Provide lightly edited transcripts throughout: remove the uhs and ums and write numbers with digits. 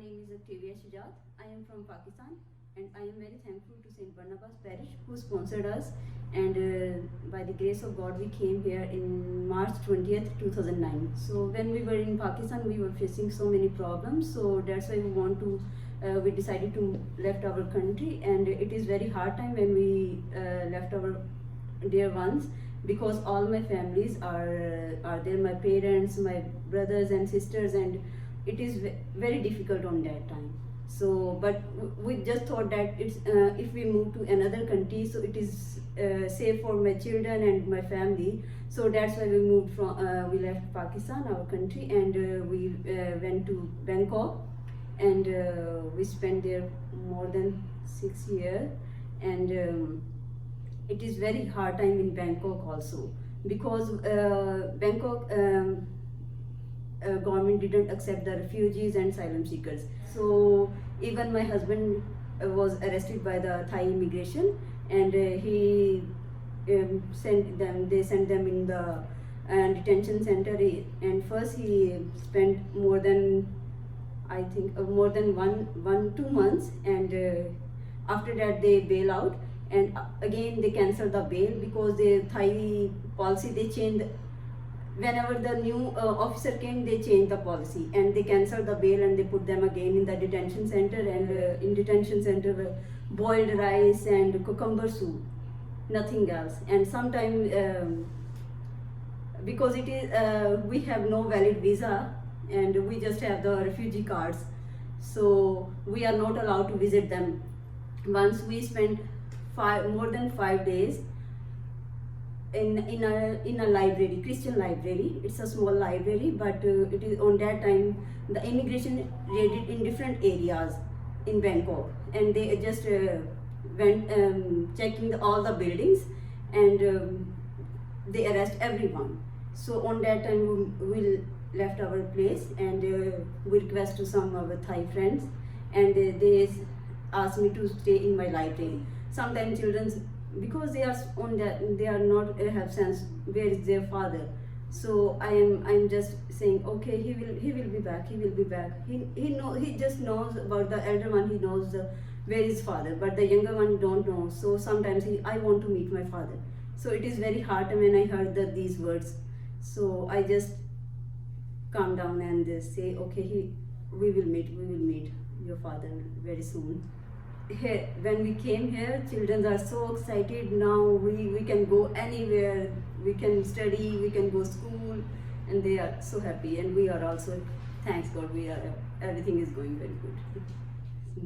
name is Octavia Shujat. I am from Pakistan and I am very thankful to St. Barnabas Parish who sponsored us, and by the grace of God we came here in March 20th 2009. So when we were in Pakistan we were facing so many problems, so that's why we decided to left our country, and it is very hard time when we left our dear ones, because all my families are there, my parents, my brothers and sisters, and it is very difficult on that time. So but we just thought that it's if we move to another country, so it is safe for my children and my family. So that's why we moved from we left Pakistan, our country, and we went to Bangkok, and we spent there more than 6 years. And it is very hard time in Bangkok also, because Bangkok government didn't accept the refugees and asylum seekers. So even my husband was arrested by the Thai immigration, and he they sent them in the detention center. And first he spent more than, I think, more than 2 months, and after that they bail out, and again they cancel the bail, because the Thai policy they changed. Whenever the new officer came, they changed the policy and they cancelled the bail, and they put them again in the detention center. And in detention center, boiled rice and cucumber soup, nothing else. And sometimes because it is we have no valid visa and we just have the refugee cards, so we are not allowed to visit them. Once we spent more than 5 days in a library, Christian library. It's a small library, but it is on that time the immigration raided in different areas in Bangkok, and they just went checking all the buildings, and they arrest everyone. So on that time we left our place, and we request to some of our Thai friends, and they asked me to stay in my library. Sometimes children, because they are on that, they are not have sense where is their father. So I'm just saying, okay, he will be back, he will be back. He just knows about the elder one, he knows where is father, but the younger one don't know. So sometimes I want to meet my father. So it is very hard when I heard these words. So I just calm down and say, okay, we will meet your father very soon. Here, when we came here, children are so excited. Now we can go anywhere, we can study, we can go school, and they are so happy. And we are also, thanks God, everything is going very good.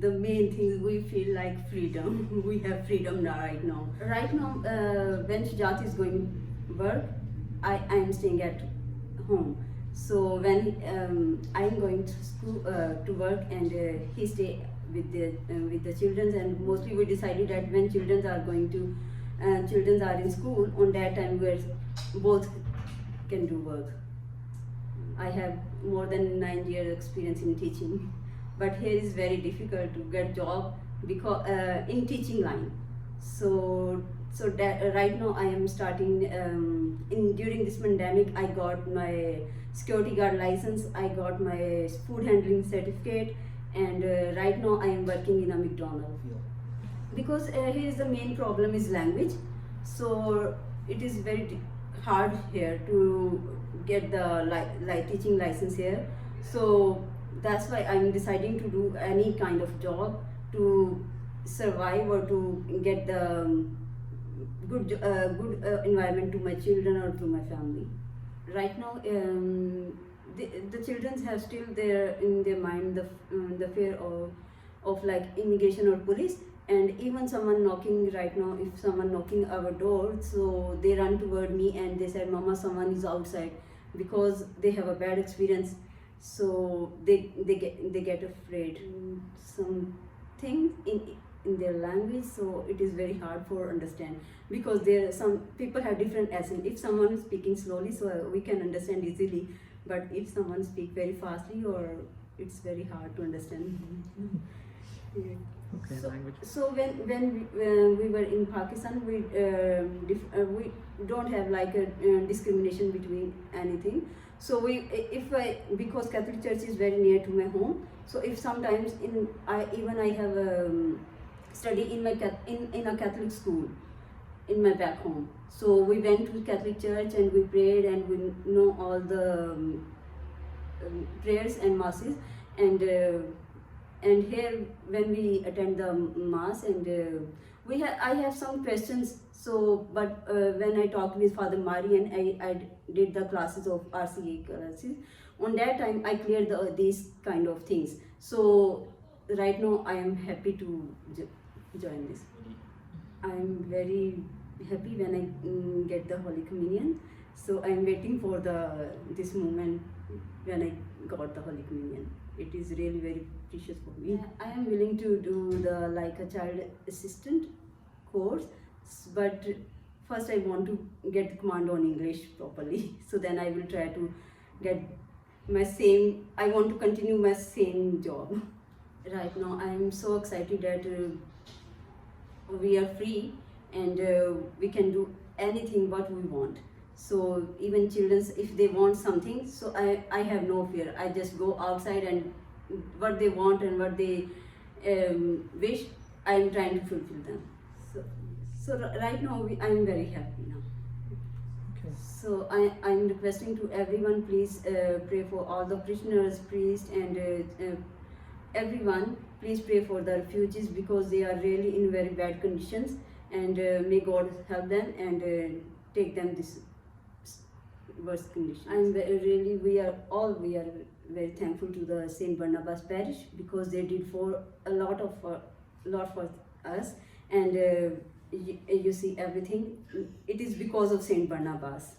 The main thing is we feel like freedom. We have freedom now, right now. Right now, when Shujat is going work, I am staying at home. So when I am going to school to work, and he stay with the children. And mostly we decided that when children are in school, on that time where both can do work. I have more than 9 years experience in teaching, but here is very difficult to get job because in teaching line. So that right now I am starting during this pandemic. I got my security guard license, I got my food handling certificate, and right now I am working in a McDonald's. Yeah. Because here is the main problem is language, so it is very hard here to get the teaching license here. So that's why I'm deciding to do any kind of job to survive or to get the good environment to my children or to my family. Right now, the children have still in their mind the fear of like immigration or police. And even someone knocking right now, if someone knocking our door, so they run toward me and they say, "Mama, someone is outside," because they have a bad experience. So they get afraid. Some things in their language, so it is very hard for understand, because there some people have different accent. If someone is speaking slowly, so we can understand easily, but if someone speak very fastly, or it's very hard to understand. Yeah. Okay, So, language. so when we were in Pakistan, we don't have like a discrimination between anything. So if I, because Catholic Church is very near to my home, so if sometimes I have study in in a Catholic school in my back home. So we went to Catholic Church and we prayed and we know all the prayers and masses, and here when we attend the mass and I have some questions. So but when I talked with Father Mari and I did the classes of RCA classes, on that time I cleared these kind of things. So right now I am happy to join this. I am very happy when I get the Holy Communion. So I am waiting for this moment when I got the Holy Communion. It is really very precious for me. I am willing to do the like a child assistant course, but first I want to get the command on English properly. So then I will try to get my same. I want to continue my same job. Right now I am so excited that we are free and we can do anything what we want. So even children, if they want something, so I have no fear. I just go outside and what they want and what they wish, I am trying to fulfill them. So right now I am very happy now. Okay. So I'm requesting to everyone, please pray for all the prisoners, priests, and everyone. Please pray for the refugees because they are really in very bad conditions, and may God help them and take them this worst conditions. We are very thankful to the Saint Barnabas Parish because they did a lot for us, and you see everything. It is because of Saint Barnabas.